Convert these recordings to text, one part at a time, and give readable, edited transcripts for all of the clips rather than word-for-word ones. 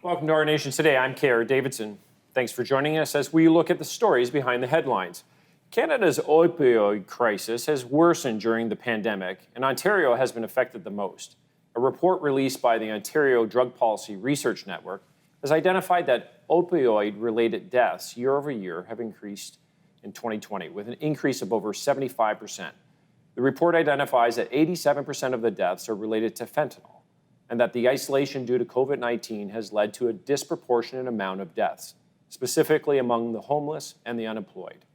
Welcome to Our Nation Today. I'm K.R. Davidson. Thanks for joining us as we look at the stories behind the headlines. Canada's opioid crisis has worsened during the pandemic, and Ontario has been affected the most. A report released by the Ontario Drug Policy Research Network has identified that opioid-related deaths year over year have increased in 2020, with an increase of over 75%. The report identifies that 87% of the deaths are related to fentanyl, and that the isolation due to COVID-19 has led to a disproportionate amount of deaths, specifically among the homeless and the unemployed.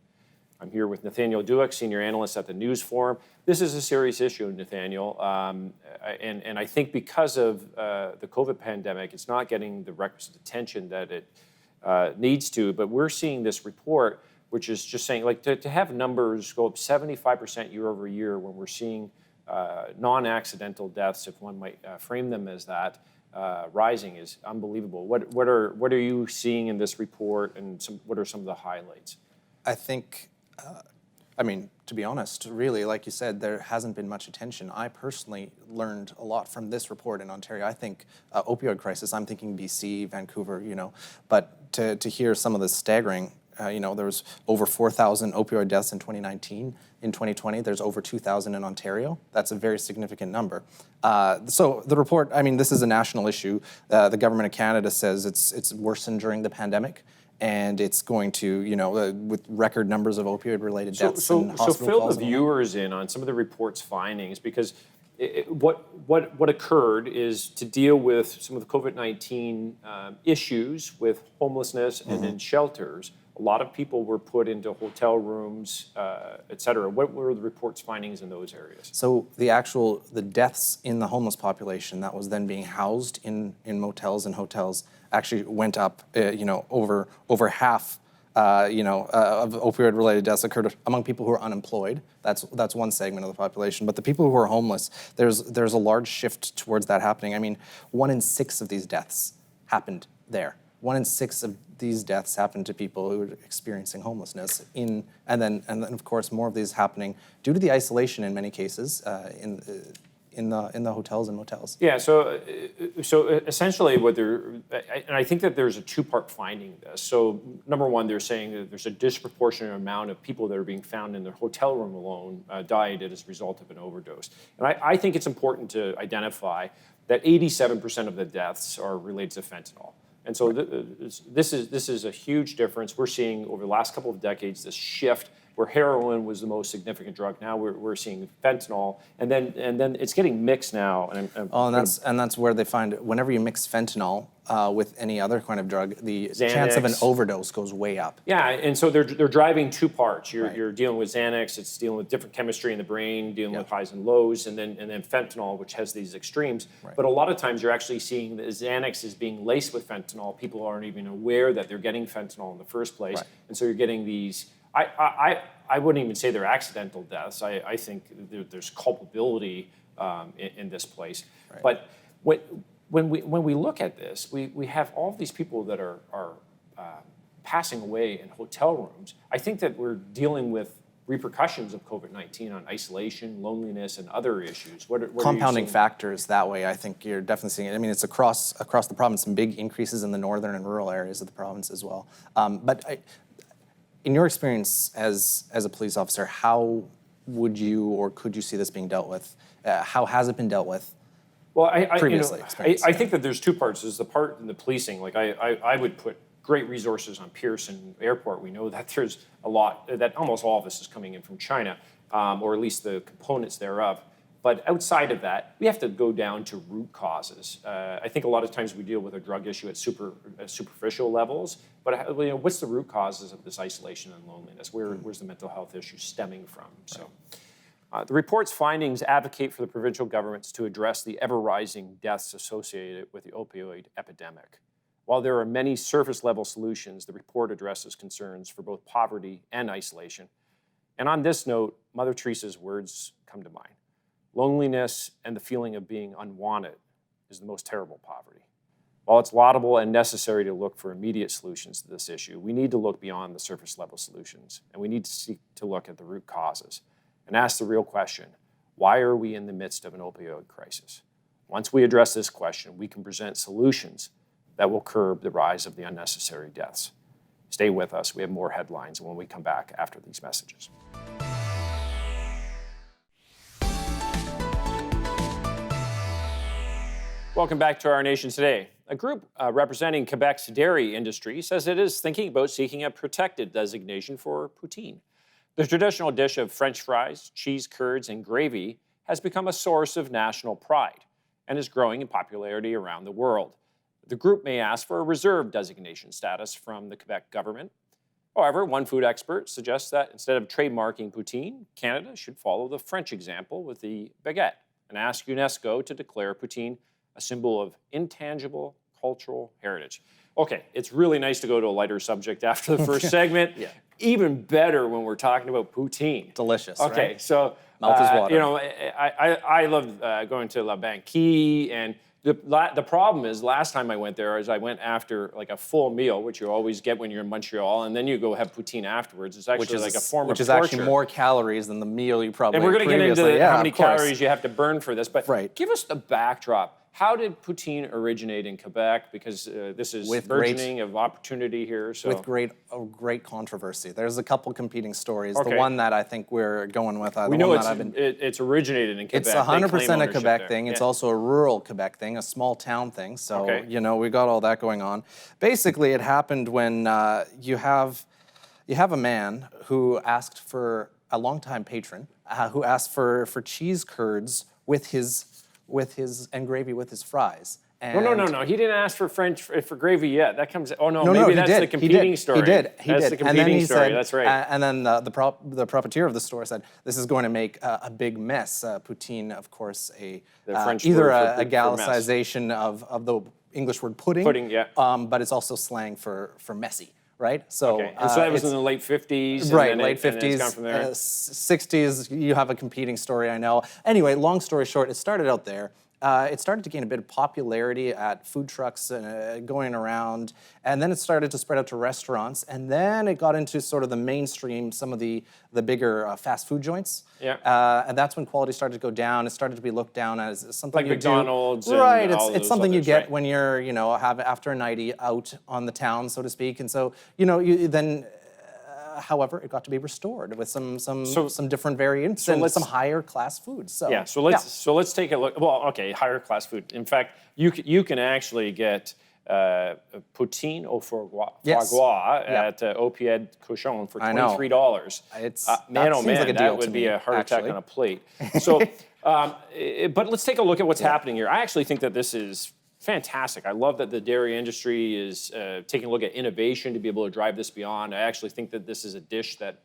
I'm here with Nathaniel Senior Analyst at the News Forum. This is a serious issue, Nathaniel, and I think because of the COVID pandemic, it's not getting the requisite attention that it needs to, but we're seeing this report, which is just saying, like, to have numbers go up 75% year over year when we're seeing non-accidental deaths, if one might frame them as that, rising is unbelievable. What are you seeing in this report, and what are some of the highlights? I think, to be honest, really, like you said, there hasn't been much attention. I personally learned a lot from this report in Ontario. I think opioid crisis, I'm thinking BC, Vancouver, but to hear some of the staggering, there was over 4,000 opioid deaths in 2019. In 2020, there's over 2,000 in Ontario. That's a very significant number. So the report, this is a national issue. The Government of Canada says it's worsened during the pandemic, and it's going to, with record numbers of opioid-related deaths and hospital So fill calls. the viewers in on some of the report's findings, because what occurred is to deal with some of the COVID-19 issues with homelessness and in shelters. A lot of people were put into hotel rooms, et cetera. What were the report's findings in those areas? So the deaths in the homeless population that was then being housed in motels and hotels actually went up, over half, of opioid-related deaths occurred among people who are unemployed. That's one segment of the population. But the people who are homeless, there's a large shift towards that happening. 1 in 6 of these deaths happened there. 1 in 6 of these deaths happened to people who are experiencing homelessness. And then of course more of these happening due to the isolation in many cases in the hotels and motels. Yeah. So essentially, and I think that there's a two-part finding this. So number one, they're saying that there's a disproportionate amount of people that are being found in their hotel room alone died as a result of an overdose. And I think it's important to identify that 87% of the deaths are related to fentanyl. And so this is a huge difference. We're seeing over the last couple of decades this shift where heroin was the most significant drug. Now we're seeing fentanyl, and then it's getting mixed now. And that's where they find whenever you mix fentanyl with any other kind of drug, the Xanax. Chance of an overdose goes way up. Yeah, and so they're driving two parts. You're dealing with Xanax, it's dealing with different chemistry in the brain, dealing with highs and lows, and then fentanyl, which has these extremes. Right. But a lot of times you're actually seeing that Xanax is being laced with fentanyl. People aren't even aware that they're getting fentanyl in the first place, and so you're getting these. I wouldn't even say they're accidental deaths. I think there's culpability in this place. Right. But when we look at this, we have all of these people that are passing away in hotel rooms. I think that we're dealing with repercussions of COVID-19 on isolation, loneliness, and other issues. What compounding factors that way? I think you're definitely seeing it. It's across the province, some big increases in the northern and rural areas of the province as well. In your experience as a police officer, how would you or could you see this being dealt with? How has it been dealt with? Well, I think that there's two parts. There's the part in the policing. Like I would put great resources on Pearson Airport. We know that there's a lot, that almost all of this is coming in from China, or at least the components thereof. But outside of that, we have to go down to root causes. I think a lot of times we deal with a drug issue at superficial levels, but what's the root causes of this isolation and loneliness? Where's the mental health issue stemming from? So, the report's findings advocate for the provincial governments to address the ever-rising deaths associated with the opioid epidemic. While there are many surface-level solutions, the report addresses concerns for both poverty and isolation. And on this note, Mother Teresa's words come to mind. Loneliness and the feeling of being unwanted is the most terrible poverty. While it's laudable and necessary to look for immediate solutions to this issue, we need to look beyond the surface level solutions, and we need to seek to look at the root causes and ask the real question, why are we in the midst of an opioid crisis? Once we address this question, we can present solutions that will curb the rise of the unnecessary deaths. Stay with us. We have more headlines when we come back after these messages. Welcome back to Our Nation Today. A group representing Quebec's dairy industry says it is thinking about seeking a protected designation for poutine. The traditional dish of French fries, cheese curds, and gravy has become a source of national pride and is growing in popularity around the world. The group may ask for a reserve designation status from the Quebec government. However, one food expert suggests that instead of trademarking poutine, Canada should follow the French example with the baguette and ask UNESCO to declare poutine a symbol of intangible cultural heritage. Okay, it's really nice to go to a lighter subject after the first segment. Yeah. Even better when we're talking about poutine. Delicious, Okay, right? so Mouth is watering. you know, I love going to La Banquille, and the problem is last time I went there is I went after like a full meal, which you always get when you're in Montreal, and then you go have poutine afterwards. It's actually like a form of torture. Which is actually more calories than the meal you probably And we're going to get into previously- how many of course. calories you have to burn for this, but Right. give us the backdrop. How did poutine originate in Quebec? Because this is burgeoning of opportunity here. So. With great controversy. There's a couple competing stories. Okay. The one that I think we're going with, we know it's originated in Quebec. It's They 100% claim a ownership Quebec there. thing. It's Yeah. also a rural Quebec thing, a small town thing. So, Okay. you know, we got all that going on. Basically, it happened when you have a man who asked for a longtime patron, who asked for cheese curds with his and gravy with his fries. And No. He didn't ask for for gravy yet. That comes. Oh no, No, maybe he that's did. the competing story. He did. That's the competing and then he story. Said, that's right. And then the proprietor of the store said, "This is going to make a big mess." Poutine, of course, French either word for a mess. gallicization of the English word pudding. Pudding, yeah. But it's also slang for messy, right? So, Okay. And so that was in the late 50s. Right, and then late 50s, and it's gone from there. 60s, you have a competing story, I know. Anyway, long story short, it started out there. It started to gain a bit of popularity at food trucks going around, and then it started to spread out to restaurants, and then it got into sort of the mainstream, some of the bigger fast food joints. Yeah. And that's when quality started to go down. It started to be looked down as something Like you McDonald's do. and Right, all it's those something you others, get right. when you're, have after a nightie out on the town, so to speak. And so, then... however, it got to be restored with some different variants and some higher class foods. So Yeah, so let's take a look. Well, okay, higher class food. In fact, you can actually get poutine au foie gras at Opioid Cochon for $23. Man, oh man, like a deal that would to be me, a heart attack actually. on a plate. So, but let's take a look at what's happening here. I actually think that this is fantastic. I love that the dairy industry is taking a look at innovation to be able to drive this beyond. I actually think that this is a dish that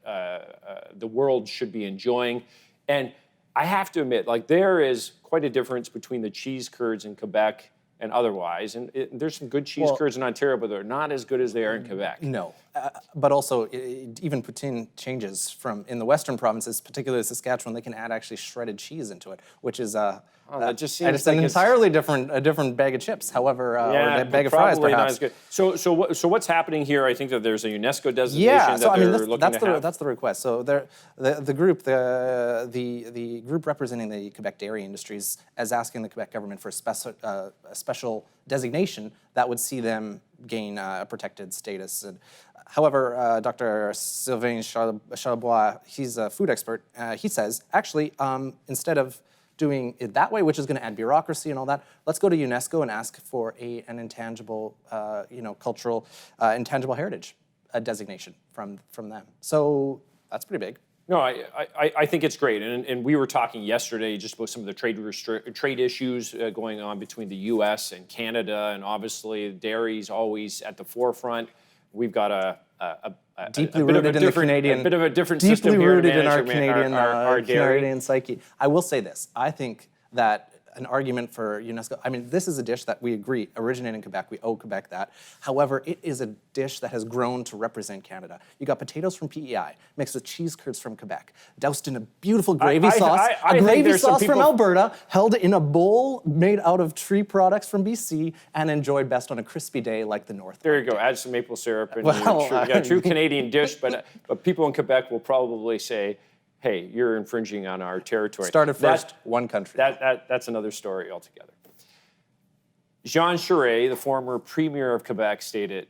the world should be enjoying. And I have to admit, like, there is quite a difference between the cheese curds in Quebec and otherwise. And there's some good cheese curds in Ontario, but they're not as good as they are in Quebec. No, but also even poutine changes from in the western provinces, particularly Saskatchewan. They can add actually shredded cheese into it, which is that just seems it's like an it's entirely different bag of chips. However, or a bag of fries, probably perhaps. not as good. So what's happening here? I think that there's a UNESCO designation Yeah, so that I mean they're looking to have. that's the request. So the group representing the Quebec dairy industries is asking the Quebec government for a special designation that would see them gain a protected status. And, however, Dr. Sylvain Charlebois, he's a food expert. He says actually instead of doing it that way, which is going to add bureaucracy and all that, let's go to UNESCO and ask for an intangible, cultural, intangible heritage designation from them. So that's pretty big. No, I think it's great, and we were talking yesterday just about some of the trade issues going on between the U.S. and Canada, and obviously dairy's always at the forefront. We've got a deeply rooted in the Canadian, a bit of a different system deeply here to rooted in manage our Canadian our dairy. Canadian psyche. I will say this: I think that an argument for UNESCO. I mean, this is a dish that we agree originated in Quebec. We owe Quebec that. However, it is a dish that has grown to represent Canada. You got potatoes from PEI mixed with cheese curds from Quebec, doused in a beautiful gravy sauce. A gravy sauce from Alberta, held in a bowl made out of tree products from BC, and enjoyed best on a crispy day like the North. There you go. Add some maple syrup, and you got a true Canadian dish. But people in Quebec will probably say, hey, you're infringing on our territory. Started first, one country. That's another story altogether. Jean Charest, the former premier of Quebec, stated,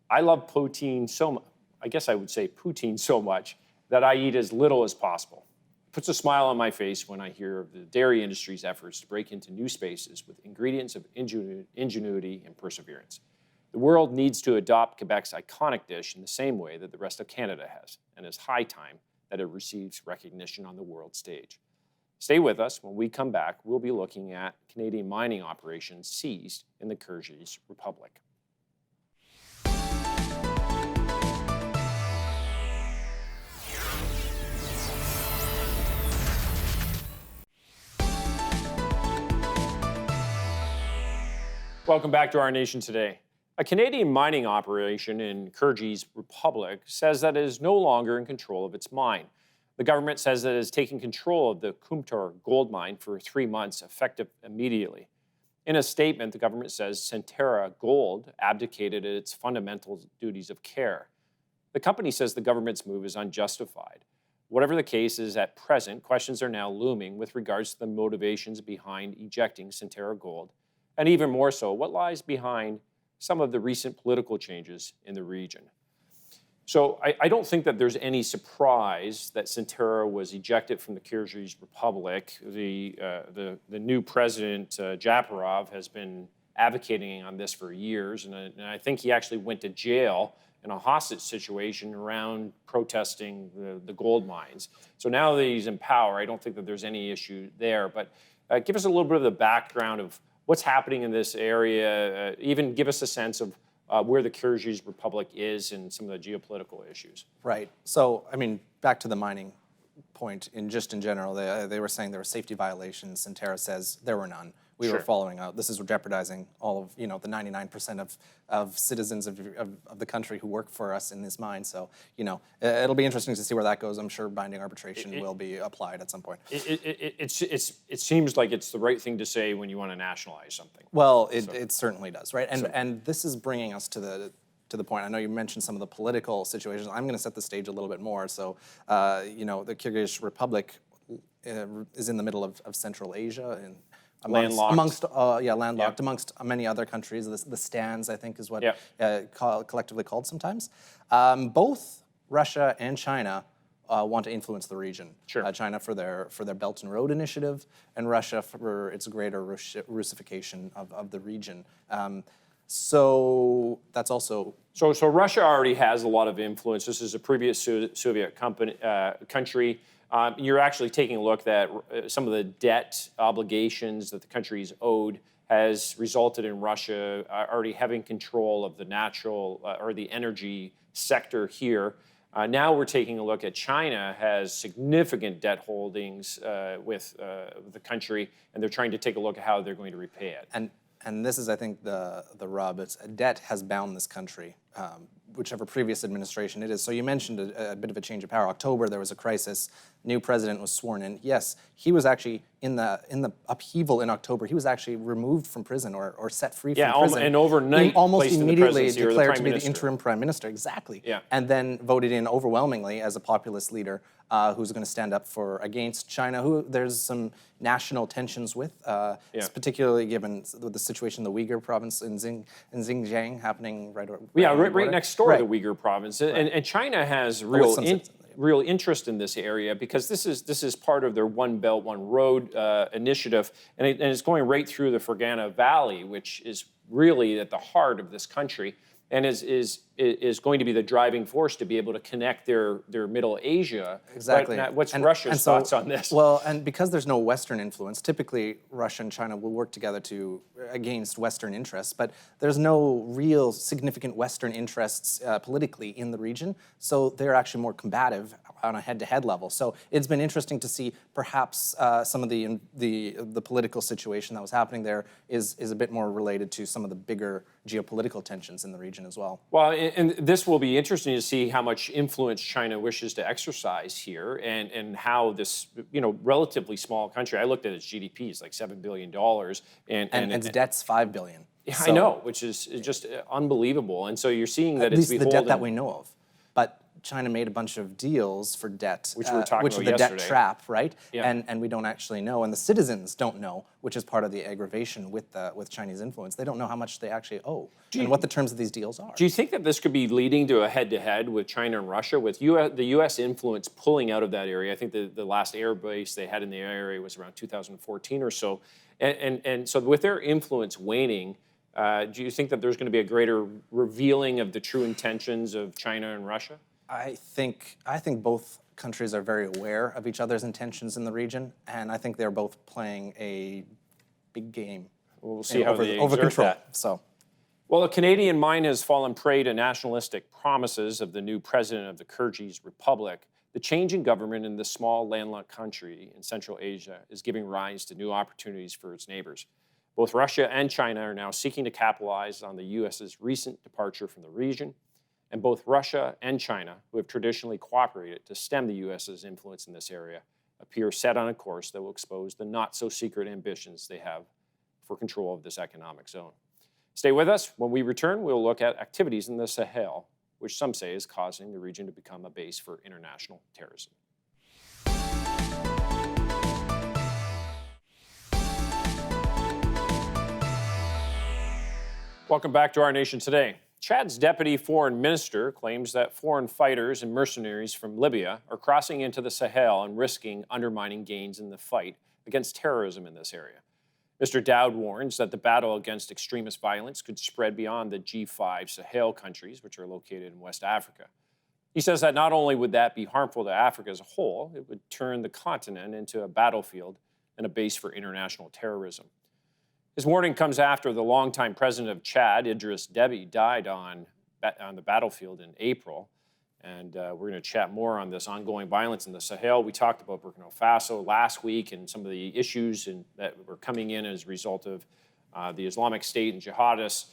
I love Poutine so much, I guess I would say Poutine so much, that I eat as little as possible. It puts a smile on my face when I hear of the dairy industry's efforts to break into new spaces with ingredients of ingenuity and perseverance. The world needs to adopt Quebec's iconic dish in the same way that the rest of Canada has, and it's high time that it receives recognition on the world stage. Stay with us. When we come back, we'll be looking at Canadian mining operations seized in the Kyrgyz Republic. Welcome back to Our Nation Today. A Canadian mining operation in Kyrgyz Republic says that it is no longer in control of its mine. The government says that it is taking control of the Kumtor gold mine for 3 months, effective immediately. In a statement, the government says Centerra Gold abdicated its fundamental duties of care. The company says the government's move is unjustified. Whatever the case is at present, questions are now looming with regards to the motivations behind ejecting Centerra Gold, and even more so, what lies behind some of the recent political changes in the region. So I don't think that there's any surprise that Centerra was ejected from the Kyrgyz Republic. The new president, Japarov, has been advocating on this for years, and I think he actually went to jail in a hostage situation around protesting the gold mines. So now that he's in power, I don't think that there's any issue there. But give us a little bit of the background of what's happening in this area, even give us a sense of where the Kyrgyz Republic is and some of the geopolitical issues. Right. So, I mean, back to the mining point, in general, they were saying there were safety violations. Centerra says there were none. We were following up. This is jeopardizing all of, the 99% of citizens of the country who work for us in this mine. So, it'll be interesting to see where that goes. I'm sure binding arbitration will be applied at some point. It seems like it's the right thing to say when you want to nationalize something. Well, it certainly does, right? And this is bringing us to the point. I know you mentioned some of the political situations. I'm going to set the stage a little bit more. So, the Kyrgyz Republic is in the middle of Central Asia and landlocked amongst many other countries. The stands, I think, is what collectively called sometimes. Both Russia and China want to influence the region. China for their Belt and Road Initiative, and Russia for its greater Russification of the region. So that's also... So Russia already has a lot of influence. This is a previous Soviet country. You're actually taking a look at some of the debt obligations that the country's owed has resulted in Russia already having control of the natural or the energy sector here. Now we're taking a look at China has significant debt holdings with the country, and they're trying to take a look at how they're going to repay it. And this is, I think, the rub. It's debt has bound this country, whichever previous administration it is. So you mentioned a bit of a change of power. October, there was a crisis. New president was sworn in. Yes, he was actually in the upheaval in October. He was actually removed from prison or set free from prison. And overnight, almost immediately declared to be the interim prime minister. Exactly. Yeah. And then voted in overwhelmingly as a populist leader who's going to stand up against China, who there's some national tensions with, particularly given the situation in the Uyghur province in Xinjiang happening right next door to the Uyghur province. And China has real interest in this area because this is part of their One Belt, One Road initiative, and it's going right through the Fergana Valley, which is really at the heart of this country, and is going to be the driving force to be able to connect their Middle Asia. Exactly. What's Russia's thoughts on this? Well, and because there's no Western influence, typically Russia and China will work together against Western interests, but there's no real significant Western interests politically in the region, so they're actually more combative. on a head-to-head level. So it's been interesting to see perhaps some of the political situation that was happening there is a bit more related to some of the bigger geopolitical tensions in the region as well. Well, and this will be interesting to see how much influence China wishes to exercise here, and how this, relatively small country. I looked at its GDP; it's like $7 billion, and its debt's $5 billion. I know, which is just unbelievable. And so you're seeing that at it's least the debt that we know of. But China made a bunch of deals for debt, which we were talking which about is the yesterday. debt trap, right? Yeah. And we don't actually know, and the citizens don't know, which is part of the aggravation with Chinese influence. They don't know how much they actually owe and what the terms of these deals are. Do you think that this could be leading to a head-to-head with China and Russia, with the U.S. influence pulling out of that area? I think the last air base they had in the area was around 2014 or so. And so with their influence waning, do you think that there's going to be a greater revealing of the true intentions of China and Russia? I think both countries are very aware of each other's intentions in the region, and I think they're both playing a big game. We'll see how they over exert control. that. So, well, a Canadian mine has fallen prey to nationalistic promises of the new president of the Kyrgyz Republic. The change in government in this small landlocked country in Central Asia is giving rise to new opportunities for its neighbors. Both Russia and China are now seeking to capitalize on the U.S.'s recent departure from the region. And both Russia and China, who have traditionally cooperated to stem the U.S.'s influence in this area, appear set on a course that will expose the not-so-secret ambitions they have for control of this economic zone. Stay with us. When we return, we'll look at activities in the Sahel, which some say is causing the region to become a base for international terrorism. Welcome back to Our Nation Today. Chad's deputy foreign minister claims that foreign fighters and mercenaries from Libya are crossing into the Sahel and risking undermining gains in the fight against terrorism in this area. Mr. Dowd warns that the battle against extremist violence could spread beyond the G5 Sahel countries, which are located in West Africa. He says that not only would that be harmful to Africa as a whole, it would turn the continent into a battlefield and a base for international terrorism. His warning comes after the longtime president of Chad, Idris Deby, died on the battlefield in April. And we're going to chat more on this ongoing violence in the Sahel. We talked about Burkina Faso last week and some of the issues that were coming in as a result of the Islamic State and jihadists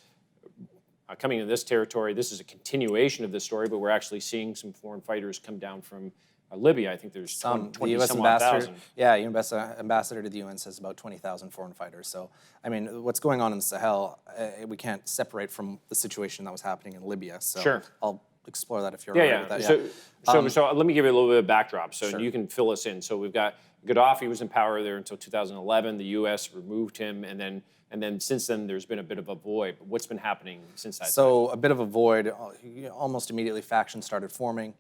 coming into this territory. This is a continuation of this story, but we're actually seeing some foreign fighters come down from Libya. I think there's 20 the U.S. some ambassador, thousand. ambassador to the UN says about 20,000 foreign fighters. So, I mean, what's going on in the Sahel, we can't separate from the situation that was happening in Libya. So sure. I'll explore that if you're all right with that. So let me give you a little bit of backdrop so Sure. you can fill us in. So we've got Gaddafi was in power there until 2011. The U.S. removed him, and then since then there's been a bit of a void. But what's been happening since that So a bit of a void. Almost immediately factions started forming.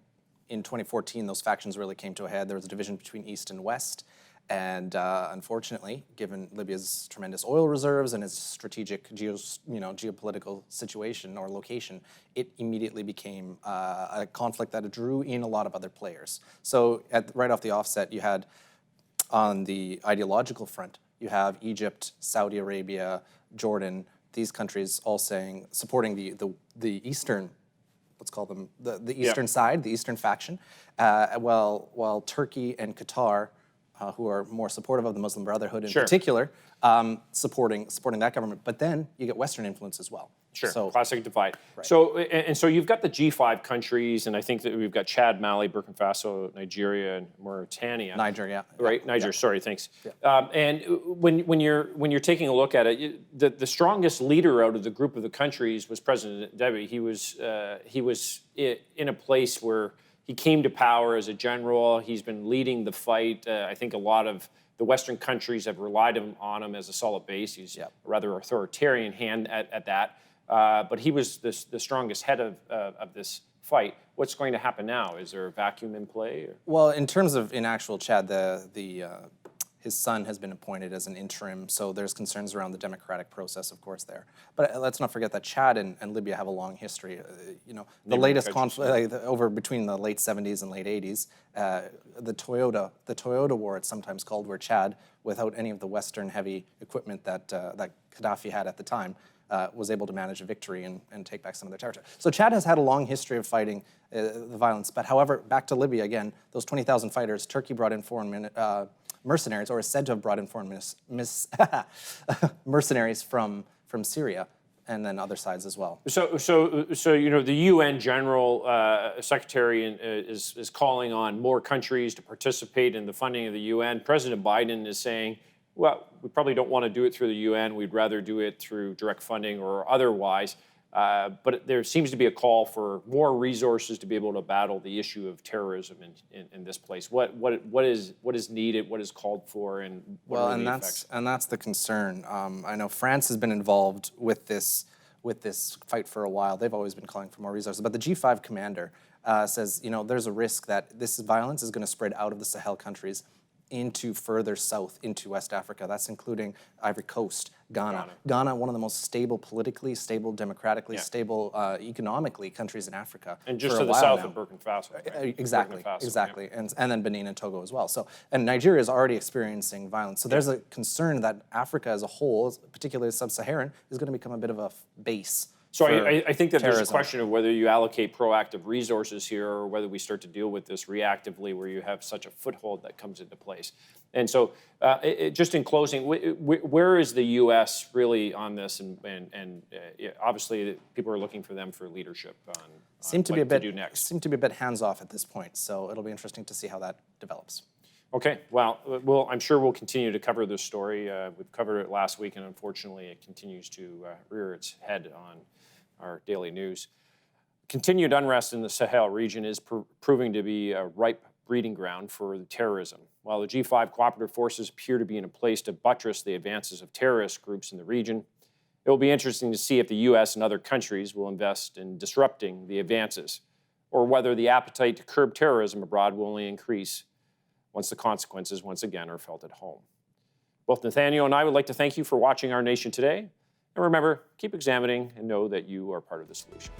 In 2014, those factions really came to a head. There was a division between East and West. And unfortunately, given Libya's tremendous oil reserves and its strategic geopolitical situation or location, it immediately became a conflict that drew in a lot of other players. So right off the offset, you had, on the ideological front, you have Egypt, Saudi Arabia, Jordan, these countries all supporting the Eastern, let's call them the Eastern side, the Eastern faction, while Turkey and Qatar, who are more supportive of the Muslim Brotherhood in particular, supporting that government. But then you get Western influence as well. Sure, So, classic divide. Right. So you've got the G5 countries, and I think that we've got Chad, Mali, Burkina Faso, Nigeria, and Mauritania. Niger, yeah. Right, Niger. Yeah. Sorry, thanks. Yeah. And when you're taking a look at it, the strongest leader out of the group of the countries was President Deby. He was in a place where he came to power as a general. He's been leading the fight. I think a lot of the Western countries have relied on him as a solid base. He's a rather authoritarian hand at that. But he was the strongest head of this fight. What's going to happen now? Is there a vacuum in play? Or? Well, in terms of in actual Chad, his son has been appointed as an interim, so there's concerns around the democratic process, of course, there. But let's not forget that Chad and Libya have a long history. The latest conflict over between the late 70s and late 80s, the Toyota War, it's sometimes called, where Chad, without any of the Western heavy equipment that Gaddafi had at the time, was able to manage a victory and take back some of their territory. So Chad has had a long history of fighting the violence. But however, back to Libya again, those 20,000 fighters, Turkey brought in foreign mercenaries, or is said to have brought in foreign mercenaries from Syria, and then other sides as well. So you know, the UN General Secretary is calling on more countries to participate in the funding of the UN. President Biden is saying, well, we probably don't want to do it through the UN. We'd rather do it through direct funding or otherwise. But there seems to be a call for more resources to be able to battle the issue of terrorism in this place. What is needed? What is called for? And what are the effects? And that's the concern. I know France has been involved with this fight for a while. They've always been calling for more resources. But the G5 commander says, you know, there's a risk that this violence is going to spread out of the Sahel countries into further south, into West Africa. That's including Ivory Coast, Ghana. Ghana, one of the most stable politically, stable democratically, stable economically countries in Africa. And just to the south of Burkina Faso. Right? Exactly, Burkina Faso, exactly. And then Benin and Togo as well. So, and Nigeria is already experiencing violence. So there's a concern that Africa as a whole, particularly sub-Saharan, is going to become a bit of a base. So I think that terrorism. There's a question of whether you allocate proactive resources here or whether we start to deal with this reactively where you have such a foothold that comes into place. And so just in closing, where is the U.S. really on this? And obviously people are looking for them for leadership on what to do next. Seem to be a bit hands-off at this point. So it'll be interesting to see how that develops. Okay, well, I'm sure we'll continue to cover this story. We've covered it last week, and unfortunately it continues to rear its head on our daily news. Continued unrest in the Sahel region is proving to be a ripe breeding ground for terrorism. While the G5 cooperative forces appear to be in a place to buttress the advances of terrorist groups in the region, it will be interesting to see if the U.S. and other countries will invest in disrupting the advances, or whether the appetite to curb terrorism abroad will only increase once the consequences once again are felt at home. Both Nathaniel and I would like to thank you for watching Our Nation Today. And remember, keep examining and know that you are part of the solution.